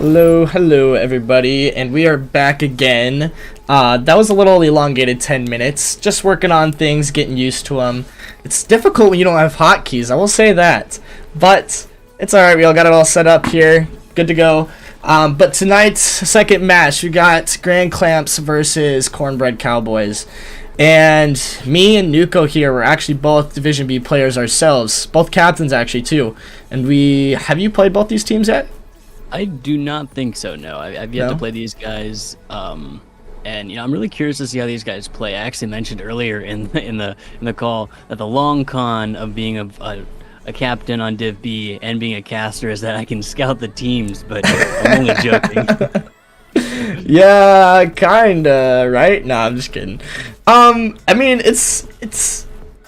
Hello everybody, and we are back again. That was a little elongated 10 minutes, just working on things, getting used to them. It's difficult when you don't have hotkeys, I will say that, but it's alright, we all got it all set up here, good to go. But tonight's second match, we got Grand Clamps versus Cornbred Cowboiz. And me and Nuko here, we're actually both Division B players ourselves, both captains actually too. And have you played both these teams yet? I do not think so. No, I've yet to play these guys, and I'm really curious to see how these guys play. I actually mentioned earlier in the call that the long con of being a captain on Div B and being a caster is that I can scout the teams, but I'm only joking. Yeah, kinda, right? No, I'm just kidding. I mean, it's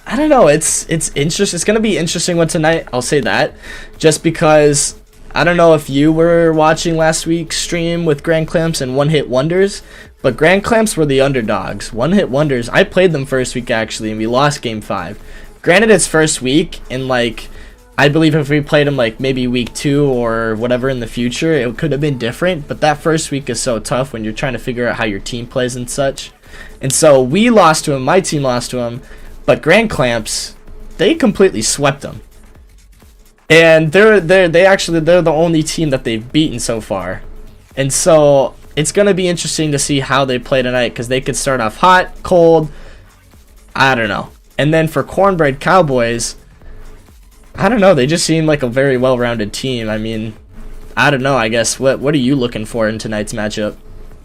I don't know. It's interesting. It's gonna be interesting one tonight. I'll say that, just because. I don't know if you were watching last week's stream with Grand Clamps and One Hit Wonders, but Grand Clamps were the underdogs. One Hit Wonders, I played them first week actually, and we lost Game 5. Granted, it's first week, and I believe if we played them maybe week 2 or whatever in the future, it could have been different, but that first week is so tough when you're trying to figure out how your team plays and such. And so we lost to them, my team lost to them, but Grand Clamps, they completely swept them. And they're the only team that they've beaten so far. And so it's going to be interesting to see how they play tonight, because they could start off hot, cold, I don't know. And then for Cornbred Cowboiz, I don't know, they just seem like a very well-rounded team. I mean, I don't know, I guess. What are you looking for in tonight's matchup?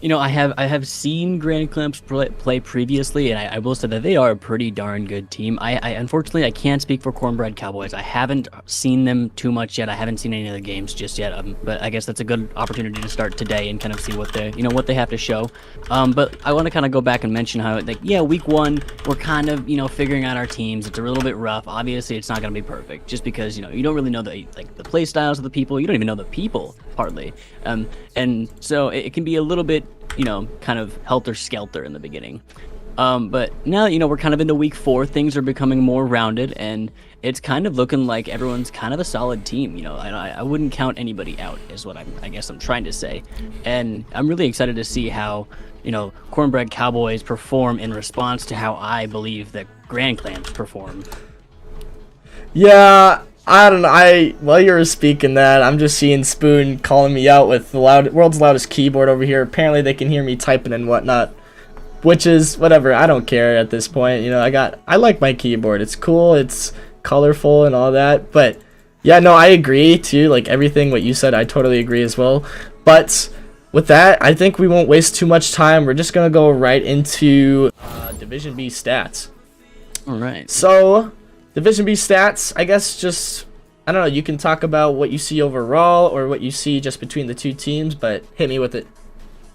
I have seen Grand Clamps play previously, and I will say that they are a pretty darn good team. I unfortunately I can't speak for Cornbred Cowboiz. I haven't seen them too much yet. I haven't seen any of the games just yet. But I guess that's a good opportunity to start today and kind of see what they have to show. But I want to kind of go back and mention how week 1 we're kind of figuring out our teams. It's a little bit rough. Obviously, it's not going to be perfect just because you don't really know the play styles of the people. You don't even know the people hardly. And so it can be a little bit kind of helter-skelter in the beginning. But now, we're kind of into week 4, things are becoming more rounded, and it's kind of looking like everyone's kind of a solid team. I wouldn't count anybody out, is what I guess I'm trying to say. And I'm really excited to see how, Cornbred Cowboiz perform in response to how I believe that Grand Clamps perform. Yeah, I don't know. While you were speaking that, I'm just seeing Spoon calling me out with the world's loudest keyboard over here. Apparently, they can hear me typing and whatnot, which is whatever. I don't care at this point. I like my keyboard. It's cool. It's colorful and all that. But yeah, no, I agree too. Everything what you said, I totally agree as well. But with that, I think we won't waste too much time. We're just gonna go right into Division B stats. All right. So. Division B stats, I guess I don't know, you can talk about what you see overall or what you see just between the two teams, but hit me with it.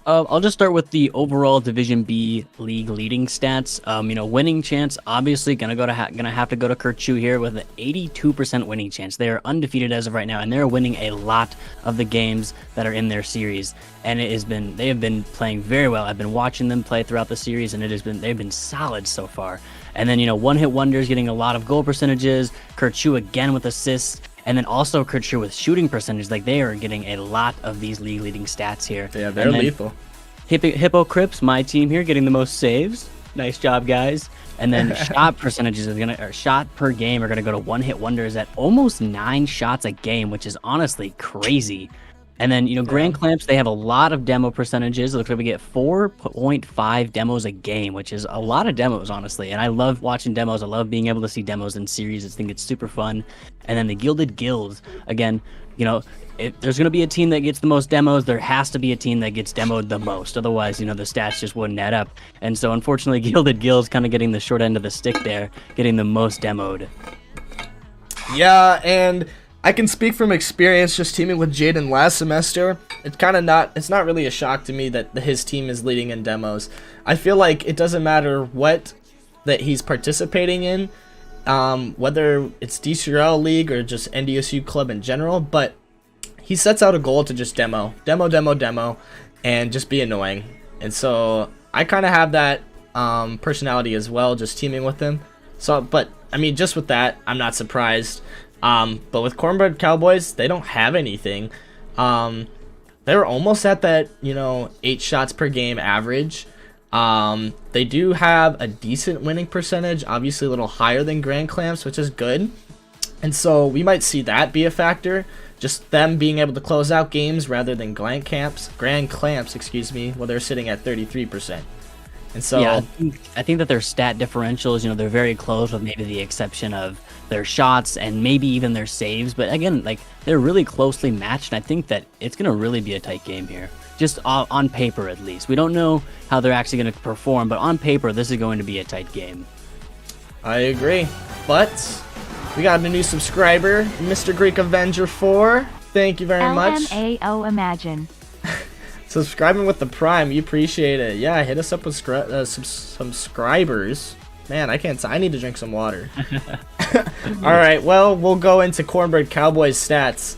I'll just start with the overall Division B league leading stats. Winning chance, obviously gonna have to go to Kerchu here with an 82% winning chance. They are undefeated as of right now, and they're winning a lot of the games that are in their series. And they have been playing very well. I've been watching them play throughout the series, and they've been solid so far. And then One Hit Wonders getting a lot of goal percentages. Kerchu again with assists. And then also Kerchu with shooting percentage. They are getting a lot of these league leading stats here. Yeah, they're lethal. Hippo Crips, my team here, getting the most saves. Nice job, guys. And then shot percentages shot per game are gonna go to One Hit Wonders at almost 9 shots a game, which is honestly crazy. And then, Grand Clamps, they have a lot of demo percentages. It looks like we get 4.5 demos a game, which is a lot of demos, honestly. And I love watching demos. I love being able to see demos in series. I think it's super fun. And then the Gilded Guilds, again, if there's going to be a team that gets the most demos, there has to be a team that gets demoed the most. Otherwise, the stats just wouldn't add up. And so, unfortunately, Gilded Guilds kind of getting the short end of the stick there, getting the most demoed. Yeah, and I can speak from experience just teaming with Jaden last semester. It's not really a shock to me that his team is leading in demos. I feel like it doesn't matter what that he's participating in, whether it's DCRL League or just NDSU Club in general, but he sets out a goal to just demo, and just be annoying. And so I kind of have that personality as well, just teaming with him. So, but I mean, just with that, I'm not surprised. But with Cornbred Cowboiz, they don't have anything. they're almost at that, 8 shots per game average. They do have a decent winning percentage, obviously a little higher than Grand Clamps, which is good. And so we might see that be a factor. Just them being able to close out games rather than Grand Clamps, where they're sitting at 33%. And so yeah, I think that their stat differentials, they're very close, with maybe the exception of their shots and maybe even their saves. But again, like, they're really closely matched, and I think that it's going to really be a tight game here. Just on paper, at least. We don't know how they're actually going to perform, but on paper, this is going to be a tight game. I agree. But we got a new subscriber, Mr. Greek Avenger 4. Thank you very much. LMAO Imagine. Subscribing with the Prime, we appreciate it. Yeah, hit us up with subscribers. Man, I need to drink some water. Alright, well, we'll go into Cornbred Cowboiz stats.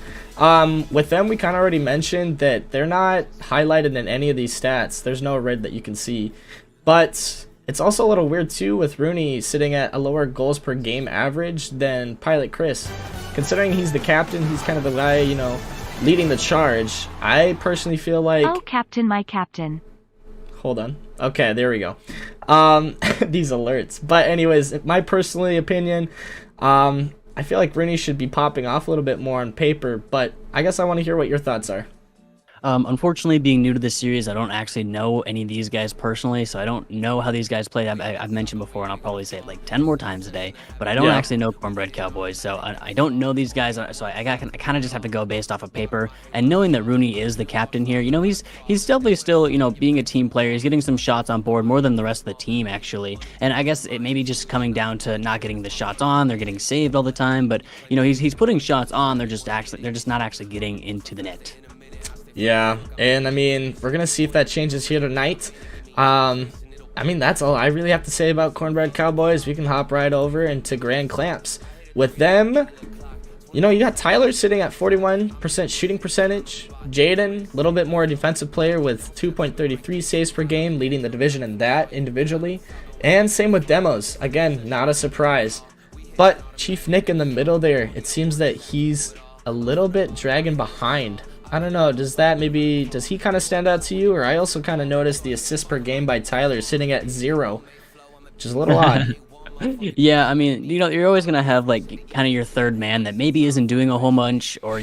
With them, we kind of already mentioned that they're not highlighted in any of these stats. There's no red that you can see. But it's also a little weird, too, with Rooney sitting at a lower goals per game average than Pilot Chris. Considering he's the captain, he's kind of the guy, leading the charge. I personally feel like... Oh, Captain, my Captain. Hold on. Okay, there we go. These alerts. But anyways, my personal opinion, I feel like Rooney should be popping off a little bit more on paper, but I guess I want to hear what your thoughts are. Unfortunately, being new to this series, I don't actually know any of these guys personally, so I don't know how these guys play. I've mentioned before, and I'll probably say it like 10 more times a day, but I don't actually know Cornbred Cowboiz, so I don't know these guys, so I kind of just have to go based off of paper. And knowing that Rooney is the captain here, he's definitely still, being a team player. He's getting some shots on board, more than the rest of the team, actually. And I guess it may be just coming down to not getting the shots on. They're getting saved all the time, but he's putting shots on. They're just not actually getting into the net. Yeah, and I mean, we're going to see if that changes here tonight. I mean, that's all I really have to say about Cornbred Cowboiz. We can hop right over into Grand Clamps. With them, you got Tyler sitting at 41% shooting percentage. Jaden, a little bit more defensive player with 2.33 saves per game, leading the division in that individually. And same with Demos. Again, not a surprise. But Chief Nick in the middle there, it seems that he's a little bit dragging behind. I don't know, does he kind of stand out to you? Or I also kind of noticed the assists per game by Tyler sitting at 0, which is a little odd. Yeah, I mean, you're always going to have, like, kind of your third man that maybe isn't doing a whole bunch, or,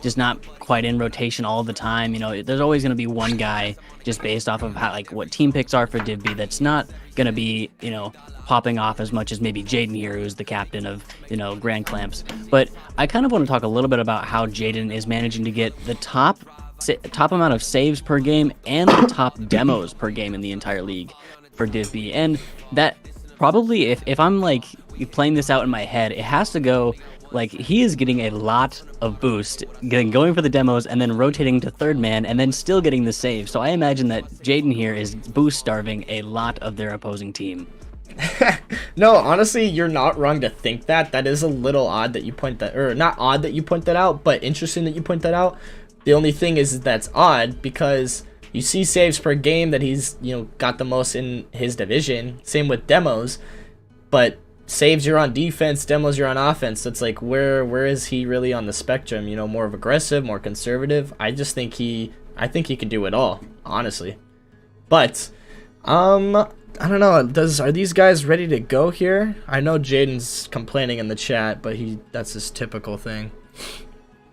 just not quite in rotation all the time. There's always going to be one guy, just based off of how, like, what team picks are for Div B, that's not going to be, popping off as much as maybe Jaden here, who's the captain of, Grand Clamps. But I kind of want to talk a little bit about how Jaden is managing to get the top amount of saves per game and the top demos per game in the entire league for Div B. And that probably, if I'm like playing this out in my head, it has to go like he is getting a lot of boost, going for the demos and then rotating to third man and then still getting the save. So I imagine that Jaden here is boost starving a lot of their opposing team. No, honestly, you're not wrong to think that. That is a little odd that you point that, or not odd that you point that out, but interesting that you point that out. The only thing is that's odd because you see saves per game that he's, got the most in his division. Same with demos, but saves you're on defense, demos you're on offense. So it's like, where is he really on the spectrum? More of aggressive, more conservative. I think he can do it all, honestly. But, I don't know. Are these guys ready to go here? I know Jaden's complaining in the chat, but that's his typical thing.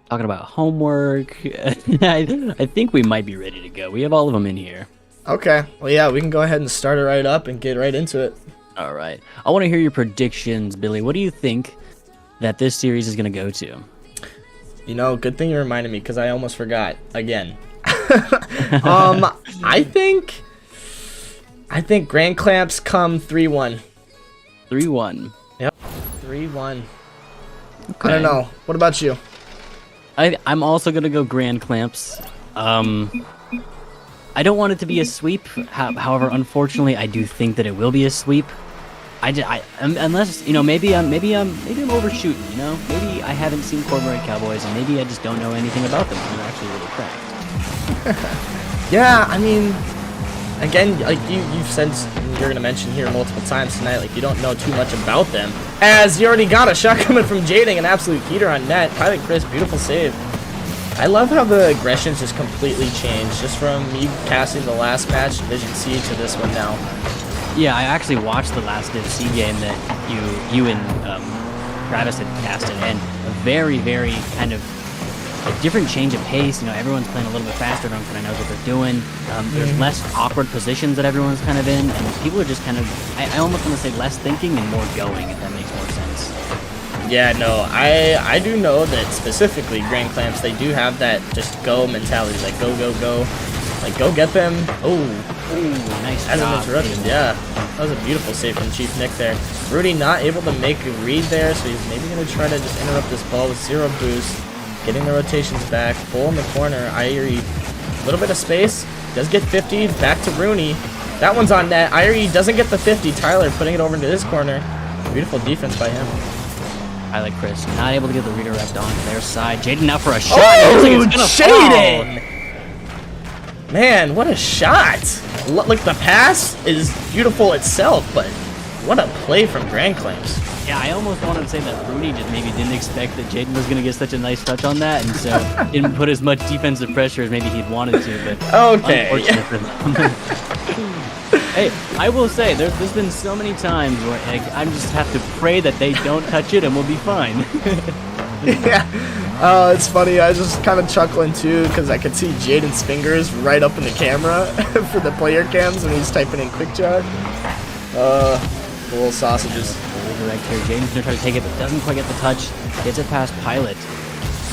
Talking about homework. I think we might be ready to go. We have all of them in here. Okay. Well, yeah, we can go ahead and start it right up and get right into it. All right. I want to hear your predictions, Billy. What do you think that this series is going to go to? Good thing you reminded me because I almost forgot again. I think Grand Clamps come 3-1. 3-1. Yep. 3-1. Okay. I don't know. What about you? I'm also going to go Grand Clamps. I don't want it to be a sweep. However, unfortunately, I do think that it will be a sweep. Unless, maybe I'm overshooting, Maybe I haven't seen Cornbred Cowboiz, and maybe I just don't know anything about them. They're actually really cracked. Yeah, I mean, again, like you've said, you're going to mention here multiple times tonight, like you don't know too much about them. As you already got a shot coming from Jaden, an absolute heater on net. Pilot Chris, beautiful save. I love how the aggression's just completely changed, just from me casting the last match, Division C, to this one now. Yeah, I actually watched the last Div C game that you and Travis had casted, and a very, very kind of a different change of pace. You know, everyone's playing a little bit faster. Everyone kind of knows what they're doing. There's less awkward positions that everyone's kind of in, and people are just kind of, I almost want to say less thinking and more going, if that makes more sense. Yeah, no, I do know that specifically Grand Clamps, they do have that just go mentality, like go, go, go. Like, go get them. Oh, nice as job. an interruption, yeah. That was a beautiful save from Chief Nick there. Rudy not able to make a read there, so he's maybe going to try to just interrupt this ball with 0 boost. Getting the rotations back. Full in the corner. Irie, a little bit of space. Does get 50. Back to Rooney. That one's on net. Irie doesn't get the 50. Tyler putting it over into his corner. Beautiful defense by him. I like Chris. Not able to get the redirect onto their side. Jaden now for a shot. Oh, Jaden! Man, what a shot! Look, the pass is beautiful itself, but what a play from Grand Clamps. Yeah, I almost wanted to say that Rooney just maybe didn't expect that Jaden was going to get such a nice touch on that, and so didn't put as much defensive pressure as maybe he'd wanted to, but okay. Unfortunate for them. Hey, I will say, there's been so many times where I just have to pray that they don't touch it and we'll be fine. Yeah. Oh, it's funny. I was just kind of chuckling too because I could see Jaden's fingers right up in the camera for the player cams when he's typing in quick chat. Little sausages. Direct here. Jaden's gonna try to take it, but doesn't quite get the touch. Gets it past Pilot.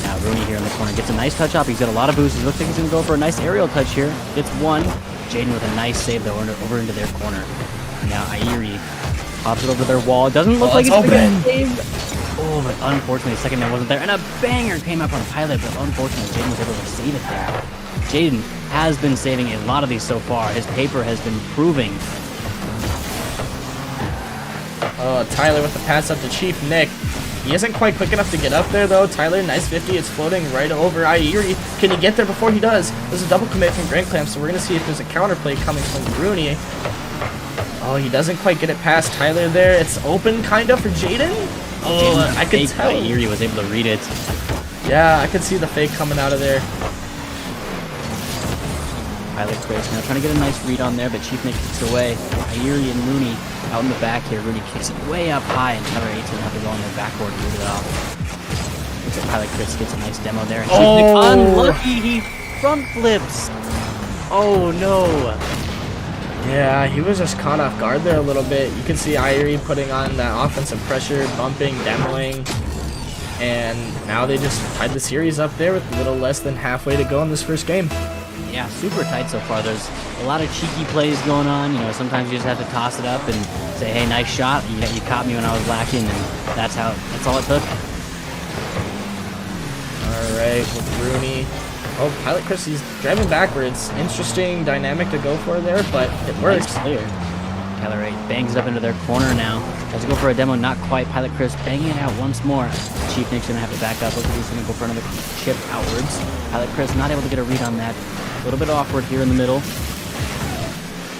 Now Rooney here in the corner gets a nice touch up. He's got a lot of boosts. He looks like he's gonna go for a nice aerial touch here. Gets one. Jaden with a nice save though over into their corner. Now Irie pops it over their wall. It doesn't look like it's open. gonna save. Oh, but unfortunately, the second man wasn't there. And a banger came up on Pilot, but unfortunately, Jaden was able to save it there. Jaden has been saving a lot of these so far. His paper has been proving. Oh, Tyler with the pass up to Chief Nick. He isn't quite quick enough to get up there, though. Tyler, nice 50. It's floating right over Irie. Can he get there before he does? There's a double commit from Grand Clamp, so we're going to see if there's a counterplay coming from Rooney. Oh, he doesn't quite get it past Tyler there. It's open, kind of, for Jaden. Oh, I could tell. Irie was able to read it. Yeah, I could see the fake coming out of there. Pilot Chris now trying to get a nice read on there, but Chief Nick kicks it away. Irie and Rooney out in the back here. Rooney kicks it way up high, and Tyler 18 have to go on their backboard to root it off. Looks like Pilot Chris gets a nice demo there. And Chief Nick, unlucky, he front flips. Oh no. Yeah, he was just caught off guard there a little bit. You can see Irie putting on that offensive pressure, bumping, demoing, and now they just tied the series up there with a little less than halfway to go in this first game. Yeah, super tight so far. There's a lot of cheeky plays going on. You know, sometimes you just have to toss it up and say, "Hey, nice shot. You caught me when I was lacking," and that's all it took. All right, with Rooney. Oh, Pilot Chris, he's driving backwards. Interesting dynamic to go for there, but it works. Nice clear. Tyler 8 bangs it up into their corner now. Tries to go for a demo, not quite. Pilot Chris banging it out once more. Chief Nick's gonna have to back up. Looks like he's gonna go for another chip outwards. Pilot Chris not able to get a read on that. A little bit awkward here in the middle.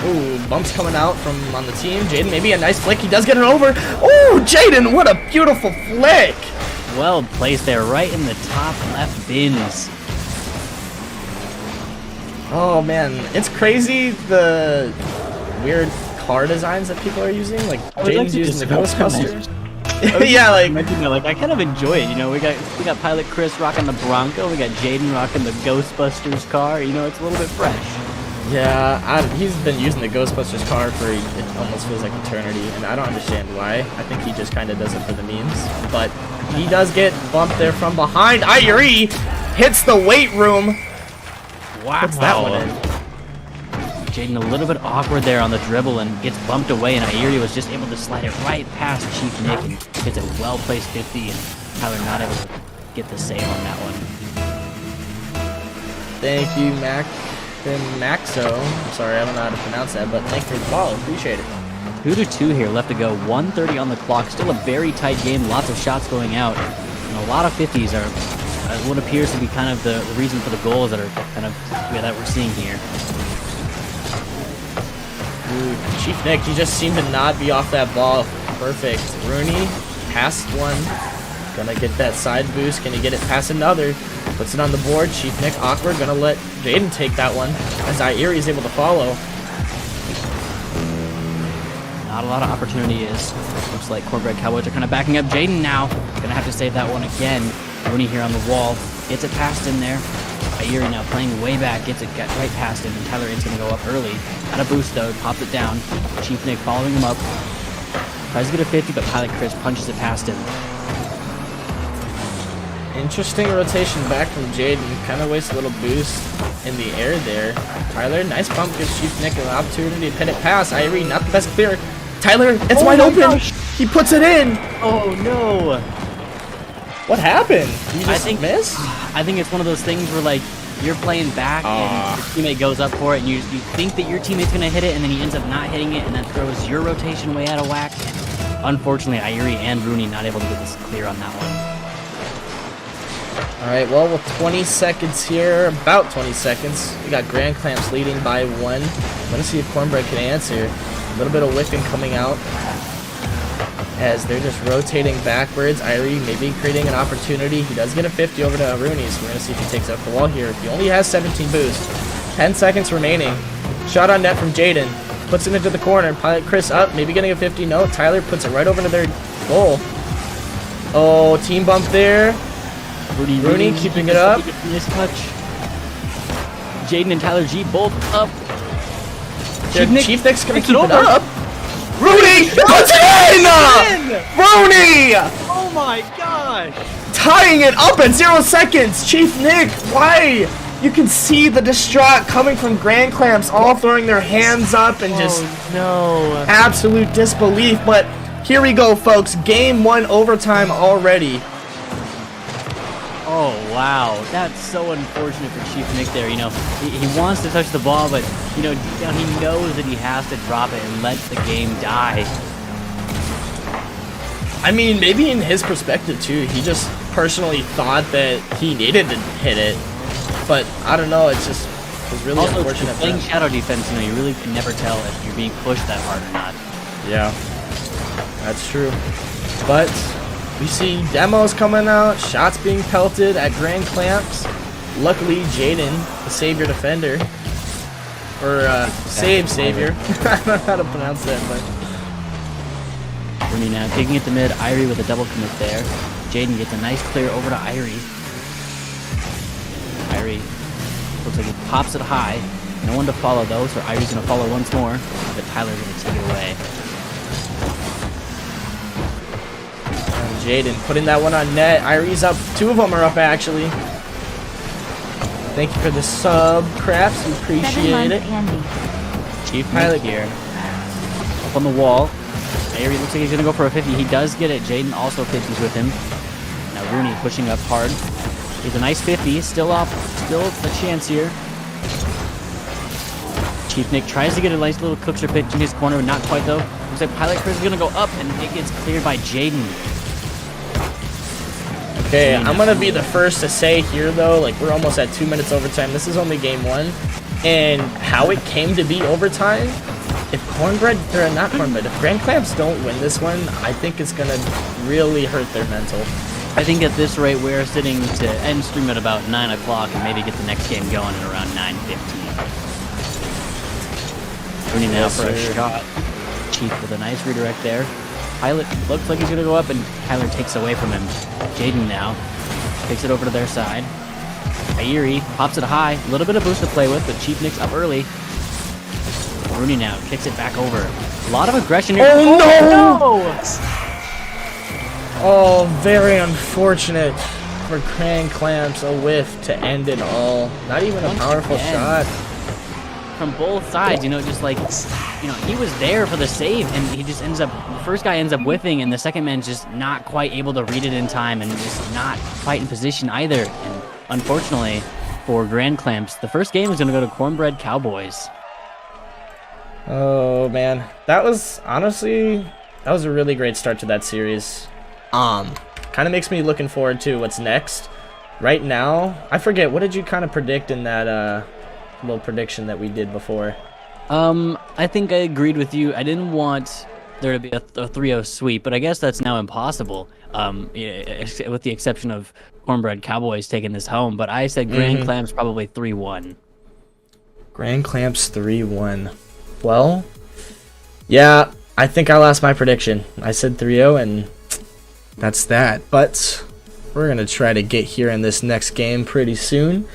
Ooh, bumps coming out from on the team. Jaden, maybe a nice flick. He does get it over. Ooh, Jaden, what a beautiful flick. Well placed there, right in the top left bins. Oh man, it's crazy the weird car designs that people are using. Like Jaden's using the Ghostbusters. Yeah, like I kind of enjoy it. You know, we got Pilot Chris rocking the Bronco. We got Jaden rocking the Ghostbusters car. You know, it's a little bit fresh. Yeah, he's been using the Ghostbusters car for it almost feels like eternity, and I don't understand why. I think he just kind of does it for the memes. But he does get bumped there from behind. Irie hits the weight room. Wow. Puts that one in. Jaden a little bit awkward there on the dribble and gets bumped away, and Irie was just able to slide it right past Chief Nick and hits a well-placed 50, and Tyler not able to get the save on that one. Thank you, Maxo. I'm sorry, I don't know how to pronounce that, but thank you for the follow. Appreciate it. 2-2 here, left to go. 1:30 on the clock. Still a very tight game. Lots of shots going out, and a lot of 50s are what appears to be kind of the reason for the goals that are kind of that we're seeing here. Ooh, Chief Nick, he just seemed to not be off that ball. Perfect. Rooney, past one. Gonna get that side boost. Can he get it past another? Puts it on the board. Chief Nick awkward. Gonna let Jaden take that one as Irie is able to follow. Not a lot of opportunity is. Looks like Cornbred Cowboiz are kind of backing up Jaden now. Gonna have to save that one again. Rooney here on the wall. Gets it past him there. Irie now playing way back. Gets it right past him. And Tyler In's gonna go up early. Out of boost though. Pops it down. Chief Nick following him up. Tries to get a 50, but Pilot Chris punches it past him. Interesting rotation back from Jaden. Kind of wastes a little boost in the air there. Tyler, nice bump. Gives Chief Nick an opportunity to pin it past. Irie, not the best clear. Tyler, it's wide open. Gosh. He puts it in. Oh no. What happened? Did you just miss? I think it's one of those things where like you're playing back and your teammate goes up for it and you think that your teammate's gonna hit it and then he ends up not hitting it and that throws your rotation way out of whack. Unfortunately, Irie and Rooney not able to get this clear on that one. Alright, well, with 20 seconds here, about 20 seconds, we got Grand Clamps leading by 1. I'm gonna see if Cornbred can answer. A little bit of whipping coming out as they're just rotating backwards. Irie maybe creating an opportunity. He does get a 50 over to Rooney, so we're gonna see if he takes up the wall here. He only has 17 boost. 10 seconds remaining. Shot on net from Jaden. Puts it into the corner. Pilot Chris up, maybe getting a 50. No, Tyler puts it right over to their goal. Oh, team bump there. Rooney keeping it up. Nice touch. Jaden and Tyler G both up. Chief Nick's gonna keep it up. Rooney puts it in! Rooney! Oh my gosh! Tying it up at 0 seconds. Chief Nick, why? You can see the distraught coming from Grand Clamps, all throwing their hands up and just absolute disbelief. But here we go, folks. Game 1 overtime already. Oh, wow. That's so unfortunate for Chief Nick there. You know, he wants to touch the ball, but, you know, deep down he knows that he has to drop it and let the game die. I mean, maybe in his perspective, too, he just personally thought that he needed to hit it. But, I don't know, it's just was really also, unfortunate. Also, playing shadow defense, you know, you really can never tell if you're being pushed that hard or not. Yeah, that's true. But we see demos coming out, shots being pelted at Grand Clamps. Luckily, Jaden, the savior defender, or savior. I don't know how to pronounce that, but Rooney now kicking it to mid. Irie with a double commit there. Jaden gets a nice clear over to Irie. Irie looks like he pops it high. No one to follow though, so Irie's gonna follow once more, but Tyler's gonna take it away. Jaden putting that one on net. Irie's up. 2 of them are up, actually. Thank you for the sub, Craps. We appreciate it. Chief Pilot gear. Up on the wall. Irie looks like he's going to go for a 50. He does get it. Jaden also 50s with him. Now Rooney pushing up hard. He's a nice 50. Still up. Still a chance here. Chief Nick tries to get a nice little cookster pitch in his corner, but not quite though. Looks like Pilot Chris is going to go up, and it gets cleared by Jaden. Okay, I'm going to be the first to say here, though, like, we're almost at 2 minutes overtime. This is only game 1. And how it came to be overtime, if Grand Clamps don't win this one, I think it's going to really hurt their mental. I think at this rate, we're sitting to end stream at about 9 o'clock and maybe get the next game going at around 9:15. Rooney now for a shot. Chief with a nice redirect there. Pilot looks like he's going to go up, and Tyler takes away from him. Jaden now takes it over to their side. Irie pops it high. A little bit of boost to play with, but Chief Nick's up early. Rooney now kicks it back over. A lot of aggression here. Oh, no! Oh, very unfortunate for Grand Clamps. A whiff to end it all. Not even a powerful shot. From both sides, you know, just like, you know, he was there for the save, and he just ends up, the first guy ends up whiffing, and the second man's just not quite able to read it in time, and just not quite in position either. And unfortunately for Grand Clamps, the first game is going to go to Cornbred Cowboiz. Oh, man. That was, honestly, that was a really great start to that series. Kind of makes me looking forward to what's next. Right now, I forget, what did you kind of predict in that, little prediction that we did before? I think I agreed with you. I didn't want there to be a 3-0 sweep, but I guess that's now impossible. With the exception of Cornbred Cowboiz taking this home, but I said Grand Clamps probably 3-1. Grand Clamps 3-1. Well, yeah, I think I lost my prediction. I said 3-0, and that's that. But we're going to try to get here in this next game pretty soon.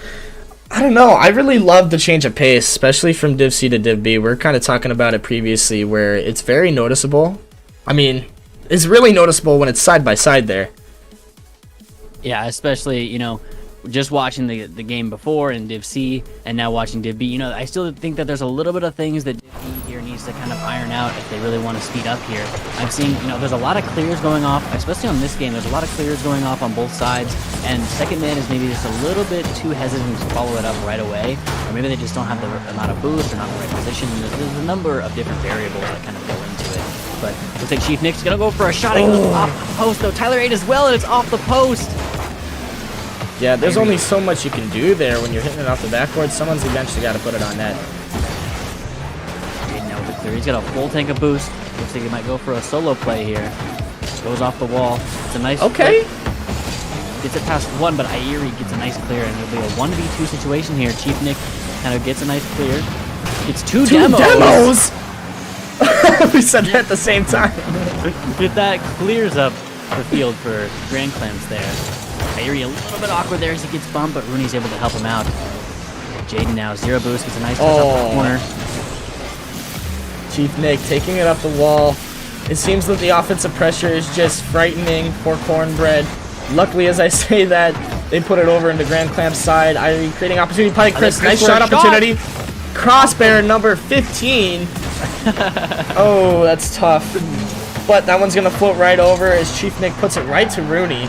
I don't know. I really love the change of pace, especially from Div C to Div B. We're kind of talking about it previously, where it's very noticeable. I mean, it's really noticeable when it's side by side there. Yeah, especially, you know, just watching the game before in Div C and now watching Div B, you know, I still think that there's a little bit of things that Div B here needs to kind of iron out if they really want to speed up here. I've seen, you know, there's a lot of clears going off, especially on this game. There's a lot of clears going off on both sides, and second man is maybe just a little bit too hesitant to follow it up right away, or maybe they just don't have the amount of boost or not in the right position. There's a number of different variables that kind of go into it. But looks like Chief Nick's gonna go for a shot. It goes off the post though. Tyler 8 as well, and it's off the post. Yeah, there's only so much you can do there when you're hitting it off the backboard. Someone's eventually got to put it on net. Now with the clear, he's got a full tank of boost. Looks like he might go for a solo play here. Goes off the wall. It's a nice okay. Flip. Gets it past one, but Irie gets a nice clear, and it'll be a 1v2 situation here. Chief Nick kind of gets a nice clear. It's two demos! We said that at the same time. If that clears up the field for Grand Clamps there. Irie a little bit awkward there as he gets bumped, but Rooney's able to help him out. Jaden now, 0 boost, gets a nice touch off the corner. Chief Nick taking it up the wall. It seems that the offensive pressure is just frightening for Cornbred. Luckily, as I say that, they put it over into Grand Clamp's side. Irie creating opportunity. Probably Chris, nice shot opportunity. Crossbear number 15. Oh, that's tough. But that one's going to float right over as Chief Nick puts it right to Rooney.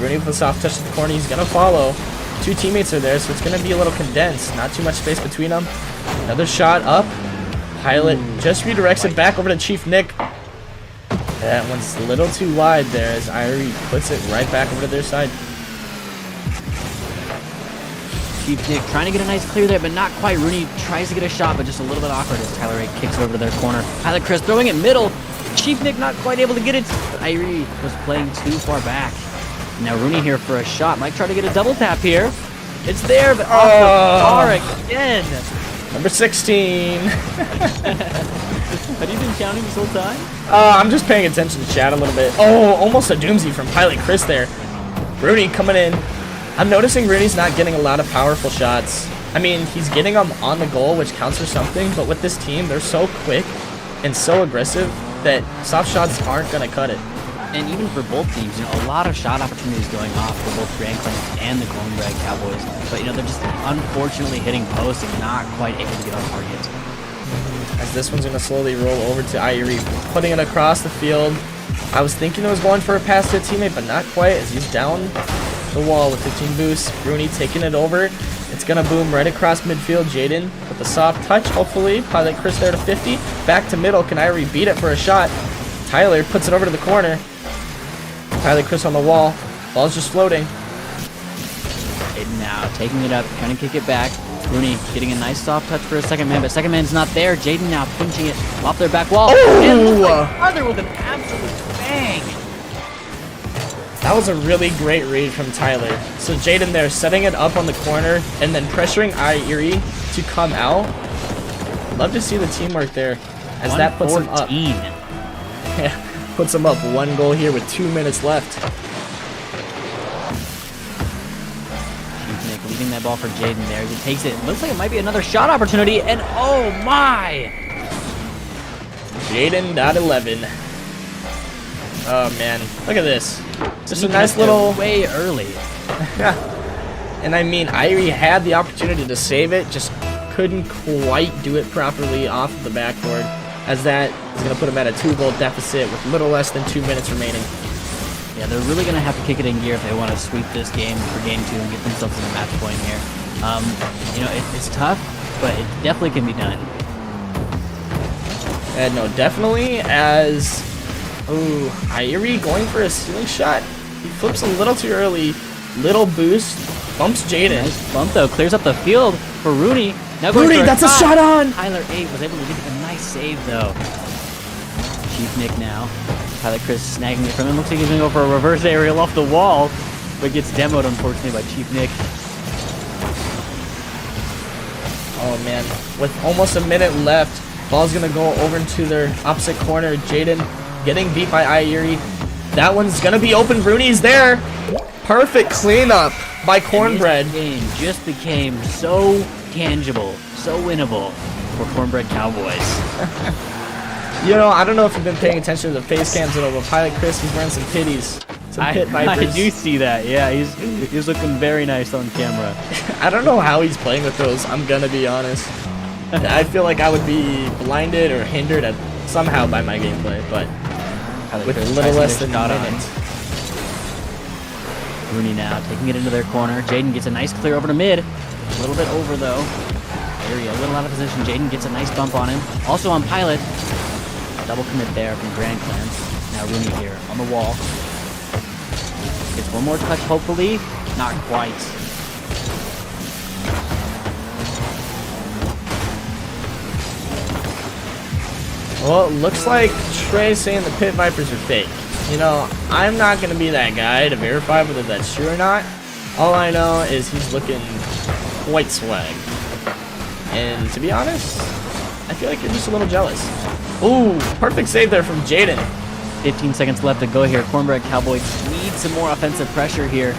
Rooney with a soft touch at the corner. He's going to follow. Two teammates are there, so it's going to be a little condensed. Not too much space between them. Another shot up. Pilot just redirects it back over to Chief Nick. That one's a little too wide there as Irie puts it right back over to their side. Chief Nick trying to get a nice clear there, but not quite. Rooney tries to get a shot, but just a little bit awkward as Tyler Ray kicks it over to their corner. Pilot Chris throwing it middle. Chief Nick not quite able to get it. But Irie was playing too far back. Now Rooney here for a shot. Might try to get a double tap here. It's there, but off the bar again. Number 16. Have you been counting this whole time? I'm just paying attention to chat a little bit. Oh, almost a doozy from Pilot Chris there. Rooney coming in. I'm noticing Rooney's not getting a lot of powerful shots. I mean, he's getting them on the goal, which counts for something, but with this team, they're so quick and so aggressive that soft shots aren't going to cut it. And even for both teams, you know, a lot of shot opportunities going off for both Grand Clamps and the Cornbred Cowboiz. But, you know, they're just unfortunately hitting posts and not quite able to get on target. As this one's going to slowly roll over to Irie, putting it across the field. I was thinking it was going for a pass to a teammate, but not quite as he's down the wall with 15 boosts. Rooney taking it over. It's going to boom right across midfield. Jaden with a soft touch, hopefully. Pilot Chris there to 50. Back to middle. Can Irie beat it for a shot? Tyler puts it over to the corner. Pilot Chris on the wall. Ball's just floating. Jaden now taking it up, trying to kick it back. Rooney getting a nice soft touch for a second man, but second man's not there. Jaden now pinching it off their back wall. And Arthur with an absolute bang. That was a really great read from Tyler. So Jaden there setting it up on the corner and then pressuring Irie to come out. Love to see the teamwork there as that puts him up. Yeah, puts him up 1 goal here with 2 minutes left. Nick leaving that ball for Jaden there. He takes it. Looks like it might be another shot opportunity, and oh my! Jaden got 11. Oh man, look at this. Just a nice little way early. And I mean, Irie had the opportunity to save it, just couldn't quite do it properly off of the backboard, as that is going to put him at a 2-goal deficit with little less than 2 minutes remaining. Yeah, they're really going to have to kick it in gear if they want to sweep this game for game 2 and get themselves in a match point here. You know, it's tough, but it definitely can be done. And no, definitely as... Ooh, Irie going for a ceiling shot. He flips a little too early. Little boost. Bumps Jaden. Nice bump, though. Clears up the field for Rooney. Now Rooney, that's a shot on! Tyler 8 was able to get a nice save, though. Chief Nick now. Tyler Chris snagging it from him. Looks like he's going to go for a reverse aerial off the wall. but gets demoed, unfortunately, by Chief Nick. Oh, man. With almost a minute left, ball's going to go over into their opposite corner. Jaden getting beat by Irie. That one's going to be open. Rooney's there. Perfect cleanup by Cornbred. This game just became so tangible, so winnable for Cornbred Cowboiz. You know, I don't know if you've been paying attention to the face cams at all, but Pilot Chris, he's wearing some pitties. Some pit vipers. I do see that. Yeah, he's looking very nice on camera. I don't know how he's playing with those, I'm gonna be honest. I feel like I would be blinded or hindered somehow by my gameplay, but with a little less than a minute. Rooney now taking it into their corner. Jaden gets a nice clear over to mid. A little bit over though. Area a little out of position. Jaden gets a nice bump on him. Also on Pilot. Double commit there from Grand Clans. Now Rooney here on the wall. Gets one more touch, hopefully. Not quite. Well, it looks like Trey's saying the pit vipers are fake. You know, I'm not going to be that guy to verify whether that's true or not. All I know is he's looking quite swag. And to be honest, I feel like you're just a little jealous. Ooh, perfect save there from Jaden. 15 seconds left to go here. Cornbred Cowboys need some more offensive pressure here.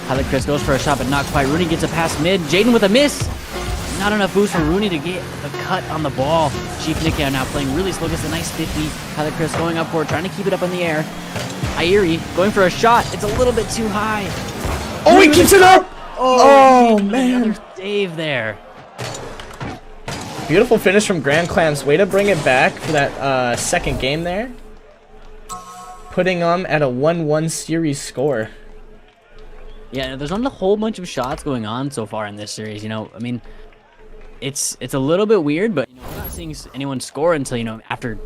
Pilot Chris goes for a shot, but not quite. Rooney gets a pass mid. Jaden with a miss. Not enough boost for Rooney to get the cut on the ball. Chief Nick now playing really slow. Gets a nice 50. Pilot Chris going upward, trying to keep it up in the air. Irie going for a shot. It's a little bit too high. Oh, he keeps it up! Oh, man. man. Another save there. Beautiful finish from Grand Clans. Way to bring it back for that second game there. Putting them at a 1-1 series score. Yeah, there's not a whole bunch of shots going on so far in this series. You know, I mean, it's a little bit weird, but you know, we're not seeing anyone score until after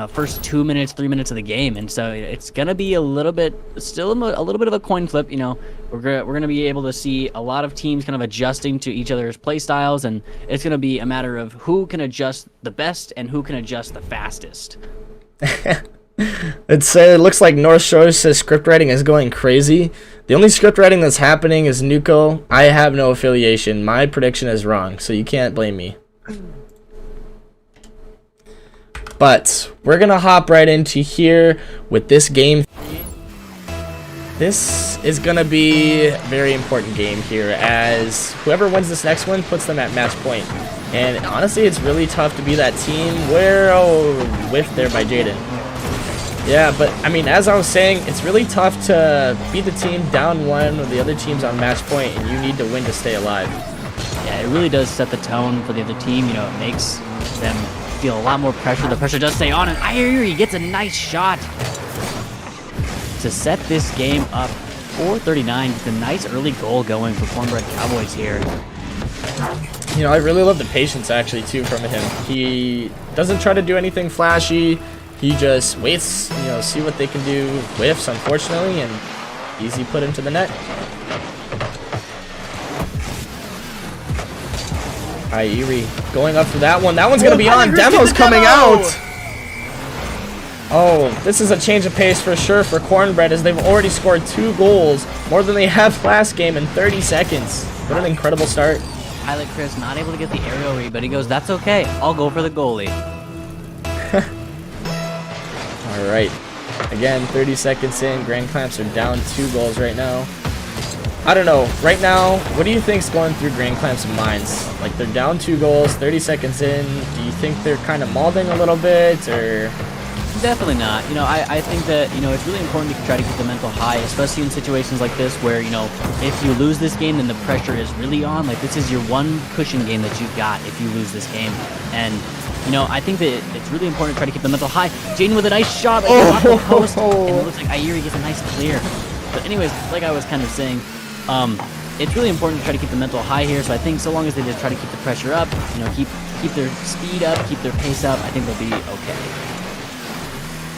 first 2 minutes, 3 minutes of the game, and so it's gonna be a little bit of a coin flip. You know, we're gonna be able to see a lot of teams kind of adjusting to each other's play styles, and it's gonna be a matter of who can adjust the best and who can adjust the fastest. It looks like North Shore says script writing is going crazy. The only script writing that's happening is Nuko. I have no affiliation. My prediction is wrong, so you can't blame me. But we're gonna hop right into here with this game. This is gonna be a very important game here, as whoever wins this next one puts them at match point. And honestly, it's really tough to be that team. Whiff there by Jaden. Yeah, but I mean, as I was saying, it's really tough to beat the team down one when the other team's on match point, and you need to win to stay alive. Yeah, it really does set the tone for the other team. You know, it makes them feel a lot more pressure. The pressure does stay on, and Irie gets a nice shot to set this game up. 4:39, gets a nice early goal going for Cornbred Cowboys here. You know, I really love the patience actually too from him. He doesn't try to do anything flashy. He just waits, see what they can do. Whiffs, unfortunately, and easy put into the net. Irie going up for that one. That one's going to be on. Demo's coming out. Oh, this is a change of pace for sure for Cornbred, as they've already scored 2 goals, more than they have last game in 30 seconds. What an incredible start. Pilot Chris not able to get the aerial read, but he goes, that's okay. I'll go for the goalie. All right. Again, 30 seconds in. Grand Clamps are down 2 goals right now. I don't know. Right now, what do you think's going through Grand Clamps' minds? Like, they're down 2 goals, 30 seconds in. Do you think they're kind of mauling a little bit, or? Definitely not. I think that, it's really important to try to keep the mental high, especially in situations like this where, if you lose this game, then the pressure is really on. Like, this is your one cushion game that you've got if you lose this game. And I think that it's really important to try to keep the mental high. Jaden with a nice shot off the post, and it looks like Irie gets a nice clear. But anyways, like I was kind of saying, it's really important to try to keep the mental high here. So I think so long as they just try to keep the pressure up, keep their speed up, keep their pace up, I think they'll be okay.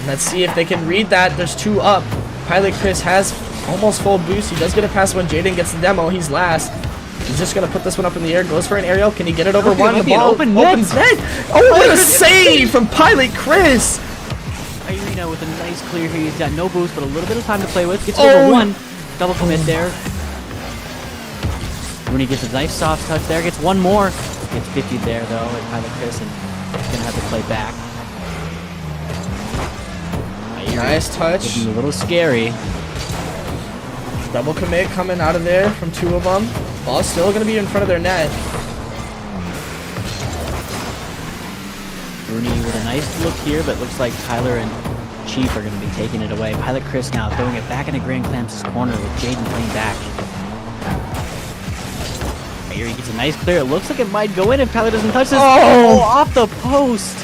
Let's see if they can read that. There's 2 up. Pilot Chris has almost full boost. He does get a pass when Jaden gets the demo. He's last. He's just going to put this one up in the air. Goes for an aerial. Can he get it over one? The ball opens net. Oh, what a save from Pilot Chris. Irie with a nice clear here. He's got no boost, but a little bit of time to play with. Gets over one. Double commit there. Rooney gets a nice soft touch there. Gets one more. Gets 50 there, though. And Pilot Chris and going to have to play back. Nice touch. Looking a little scary. Double commit coming out of there from 2 of them. Ball's still going to be in front of their net. Rooney with a nice look here, but looks like Tyler and Chief are going to be taking it away. Pilot Chris now throwing it back into Grand Clamps' corner with Jaden playing back. Here he gets a nice clear. It looks like it might go in if Tyler doesn't touch this. Oh, off the post.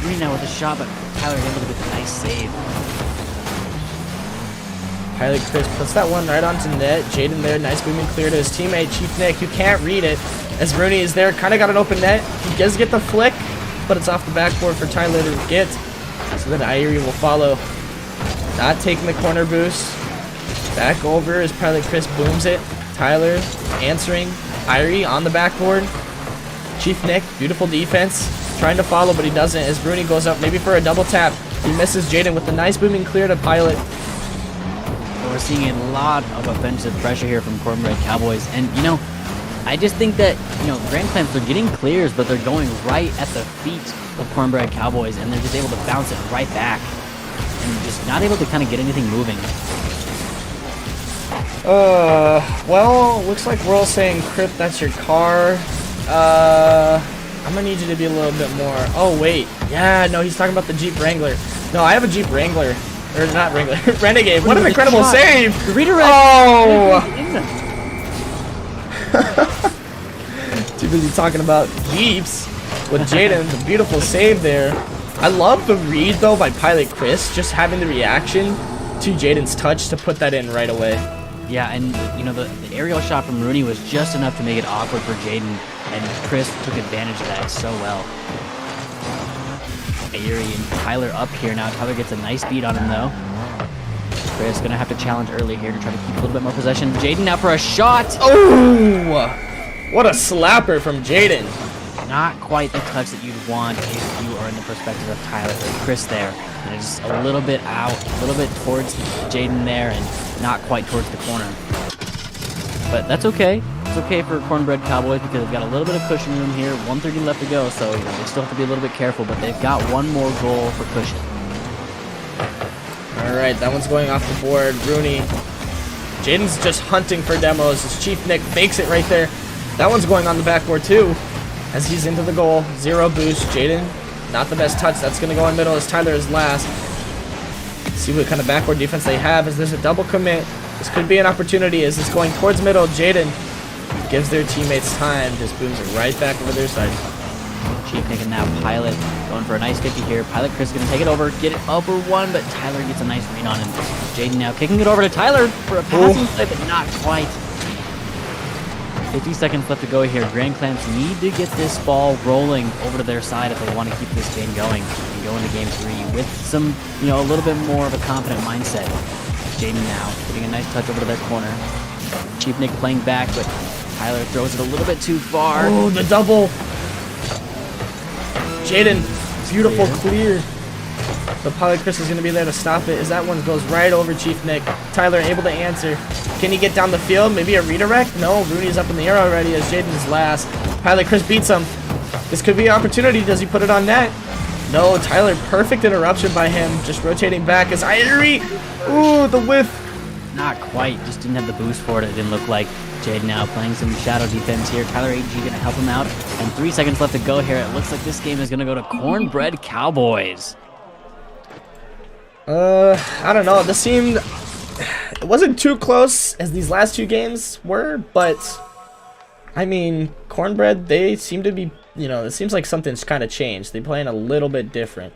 Rooney now with a shot, but Tyler able to get a nice save. Pilot Chris puts that one right onto net. Jaden there, nice booming clear to his teammate, Chief Nick, who can't read it. As Rooney is there, kind of got an open net. He does get the flick, but it's off the backboard for Tyler to get. So then Irie will follow. Not taking the corner boost. Back over as Pilot Chris booms it. Tyler answering. Irie on the backboard. Chief Nick, beautiful defense. Trying to follow, but he doesn't as Rooney goes up maybe for a double tap. He misses Jaden with a nice booming clear to Pilot. We're seeing a lot of offensive pressure here from Cornbred Cowboiz. And, you know, I just think that, you know, Grand Clamps are getting clears, but they're going right at the feet of Cornbred Cowboiz, and they're just able to bounce it right back. And just not able to kind of get anything moving. Well, looks like we're all saying, Crip, that's your car. I'm gonna need you to be a little bit more. Oh, wait. Yeah, no, he's talking about the Jeep Wrangler. No, I have a Jeep Wrangler. Or not Wrangler. Renegade. What an incredible save! The redirect. Oh! Too busy talking about Jeeps with Jaden. The beautiful save there. I love the read, though, by Pilot Chris. Just having the reaction to Jaden's touch to put that in right away. Yeah, and, you know, the aerial shot from Rooney was just enough to make it awkward for Jaden, and Chris took advantage of that so well. Irie and Tyler up here now. Tyler gets a nice beat on him, though. Chris gonna have to challenge early here to try to keep a little bit more possession. Jaden now for a shot. Oh! What a slapper from Jaden. Not quite the touch that you'd want if you are in the perspective of Tyler or Chris there. And it's a little bit out, a little bit towards Jaden there, and not quite towards the corner. But that's okay. It's okay for Cornbred Cowboiz because they've got a little bit of cushion room here. 1:30 left to go, so you know, they still have to be a little bit careful, but they've got one more goal for cushion. All right, that one's going off the board. Rooney. Jaden's just hunting for demos. His Chief Nick fakes it right there. That one's going on the backboard too as he's into the goal. 0 boost. Jaden, not the best touch. That's going to go in middle as Tyler is last. See what kind of backboard defense they have as there's a double commit. This could be an opportunity as it's going towards middle. Jaden gives their teammates time. Just booms it right back over their side. Chief Nick and now Pilot going for a nice 50 here. Pilot Chris going to take it over, get it over one, but Tyler gets a nice read on him. Jaden now kicking it over to Tyler for a passing play, but not quite. 50 seconds left to go here. Grand Clamps need to get this ball rolling over to their side if they want to keep this game going and go into game 3 with some, you know, a little bit more of a confident mindset. Jaden now getting a nice touch over to their corner. Chief Nick playing back, but Tyler throws it a little bit too far. Oh, the double. Jaden, beautiful clear. But Pilot Chris is going to be there to stop it as that one goes right over Chief Nick. Tyler able to answer. Can he get down the field? Maybe a redirect? No, Rooney's up in the air already as Jaden is last. Pilot Chris beats him. This could be an opportunity. Does he put it on net? No, Tyler, perfect interruption by him. Just rotating back as Irie. Ooh, the whiff. Not quite. Just didn't have the boost for it. It didn't look like. Jaden now playing some shadow defense here. Tyler AG going to help him out. And 3 seconds left to go here. It looks like this game is going to go to Cornbred Cowboiz. I don't know. This seemed... It wasn't too close as these last 2 games were, but... I mean, Cornbred, they seem to be... You know, it seems like something's kind of changed. They're playing a little bit different.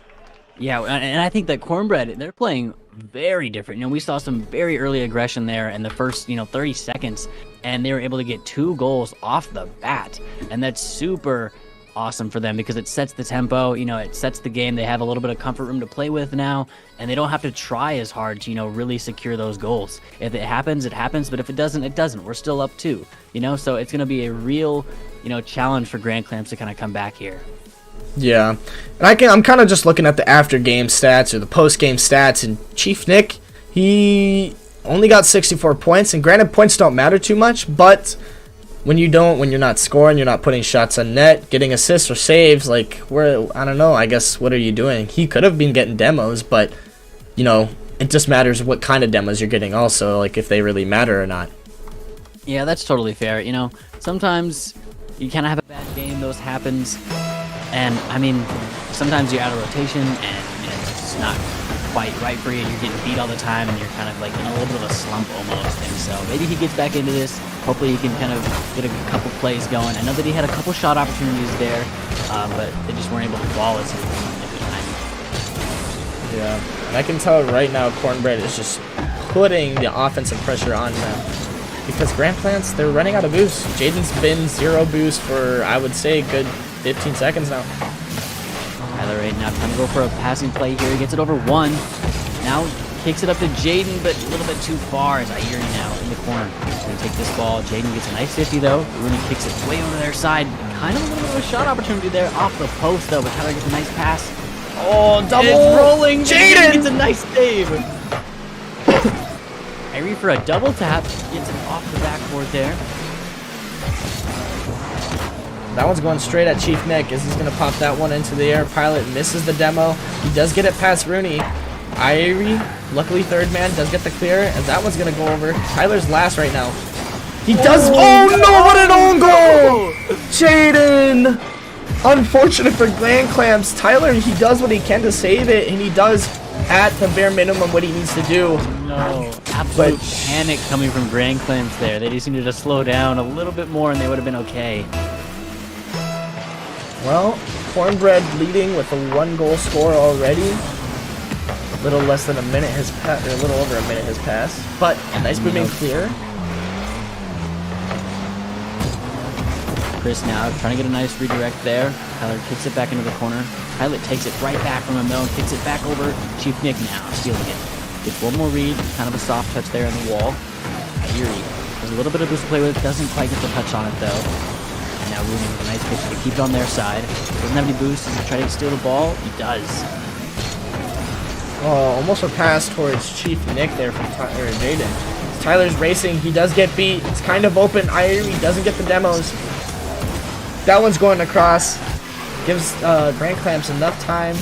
Yeah, and I think that Cornbred, they're playing very different. You know, we saw some very early aggression there in the first, 30 seconds, and they were able to get 2 goals off the bat. And that's super awesome for them because it sets the tempo, it sets the game. They have a little bit of comfort room to play with now, and they don't have to try as hard to, really secure those goals. If it happens, it happens, but if it doesn't, it doesn't. We're still up 2, so it's going to be a real, challenge for Grand Clamps to kind of come back here. Yeah, and I'm kind of just looking at the after game stats or the post game stats, and Chief Nick, he only got 64 points, and granted, points don't matter too much, but when you're not scoring, you're not putting shots on net, getting assists or saves, like, I don't know, I guess, what are you doing? He could have been getting demos, but, you know, it just matters what kind of demos you're getting also, like, if they really matter or not. Yeah, that's totally fair. You know, sometimes you kind of have a bad game, those happens, and, I mean, sometimes you're out of rotation, and it's just not quite right for you, you're getting beat all the time, and you're kind of like in a little bit of a slump almost, and so maybe he gets back into this. Hopefully he can kind of get a couple plays going. I know that he had a couple shot opportunities there, but they just weren't able to fall as he wanted at the time. Yeah, and I can tell right now Cornbred is just putting the offensive pressure on them, because Grand Plants, they're running out of boost. Jaden's been 0 boost for, I would say, a good 15 seconds now. Tyler right now trying to go for a passing play here. He gets it over 1. Now kicks it up to Jaden, but a little bit too far as Irie now in the corner. He's going to take this ball. Jaden gets a nice 50 though. Rooney kicks it way over their side. Kind of a little bit of a shot opportunity there off the post though, but Tyler gets a nice pass. Oh, double! It's rolling. Jaden gets a nice save. Irie for a double tap. Gets it off the backboard there. That one's going straight at Chief Nick as he's going to pop that one into the air. Pilot misses the demo. He does get it past Rooney. Irie, luckily third man, does get the clear, and that one's going to go over. Tyler's last right now. He does. Oh no, what an own goal! Jaden! Unfortunate for Grand Clamps. Tyler, he does what he can to save it, and he does at the bare minimum what he needs to do. No, absolute panic coming from Grand Clamps there. They just needed to slow down a little bit more and they would have been okay. Well, Cornbred leading with a 1-goal score already. A little less than a minute has passed, or a little over a minute has passed. But a nice booming clear. Chris now trying to get a nice redirect there. Tyler kicks it back into the corner. Pilot takes it right back from him though and kicks it back over. Chief Nick now stealing it. Gets one more read, kind of a soft touch there on the wall. Irie has a little bit of boost to play with, doesn't quite get the touch on it though. And now Rooney with a nice pitch to keep it on their side. Doesn't have any boost, he's trying to steal the ball. He does. Oh, almost a pass towards Chief Nick there from Jaden. Tyler's racing, he does get beat. It's kind of open. Irie doesn't get the demos. That one's going across. Gives Grand Clamps enough time.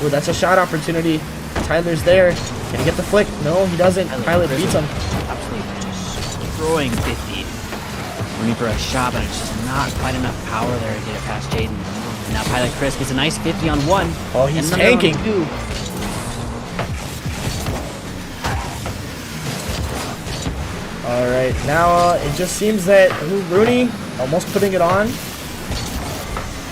Oh, that's a shot opportunity. Tyler's there. Can he get the flick? No, he doesn't. Pilot beats him. Absolutely just destroying 50. Rooney for a shot, but it's just not quite enough power there to get it past Jaden. And now Pilot Chris gets a nice 50 on 1. Oh, he's tanking. Alright, now it just seems that Rooney almost putting it on.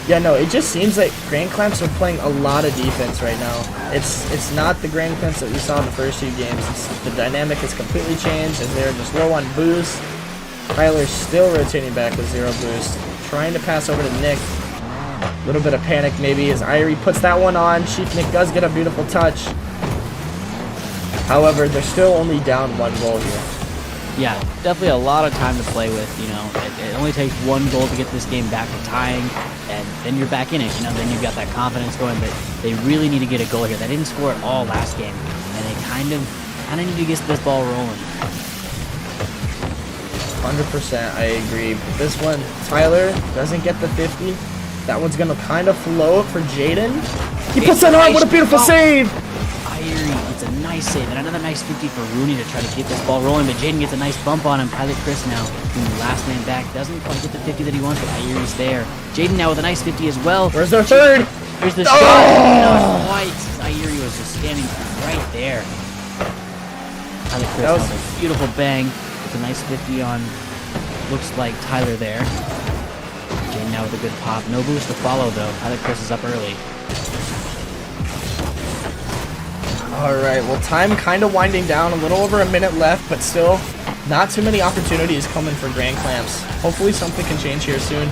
Yeah, no, it just seems like Grand Clamps are playing a lot of defense right now. It's not the Grand Clamps that we saw in the first few games. The dynamic has completely changed as they're just low on boost. Tyler's still rotating back with 0 boost. Trying to pass over to Nick. A little bit of panic maybe as Irie puts that one on. Chief Nick does get a beautiful touch. However, they're still only down 1 goal here. Yeah, definitely a lot of time to play with, you know. It only takes 1 goal to get this game back to tying, and then you're back in it, you know, then you've got that confidence going, but they really need to get a goal here. They didn't score at all last game, and they kind of need to get this ball rolling. 100%, I agree. But this one, Tyler doesn't get the 50. That one's going to kind of float for Jaden. He puts it on, what a beautiful save! Irie gets a nice save, and another nice 50 for Rooney to try to get this ball rolling, but Jaden gets a nice bump on him. Pilot Chris now, being the last man back, doesn't quite get the 50 that he wants, but Irie's there. Jaden now with a nice 50 as well. Where's their third? Here's the shot. Not quite. Irie was just standing right there. Pilot Chris now with a beautiful bang. It's a nice 50 on, looks like Tyler there. Jaden now with a good pop. No boost to follow though. Pilot Chris is up early. Alright, well, time kind of winding down, a little over a minute left, but still not too many opportunities coming for Grand Clamps. Hopefully something can change here soon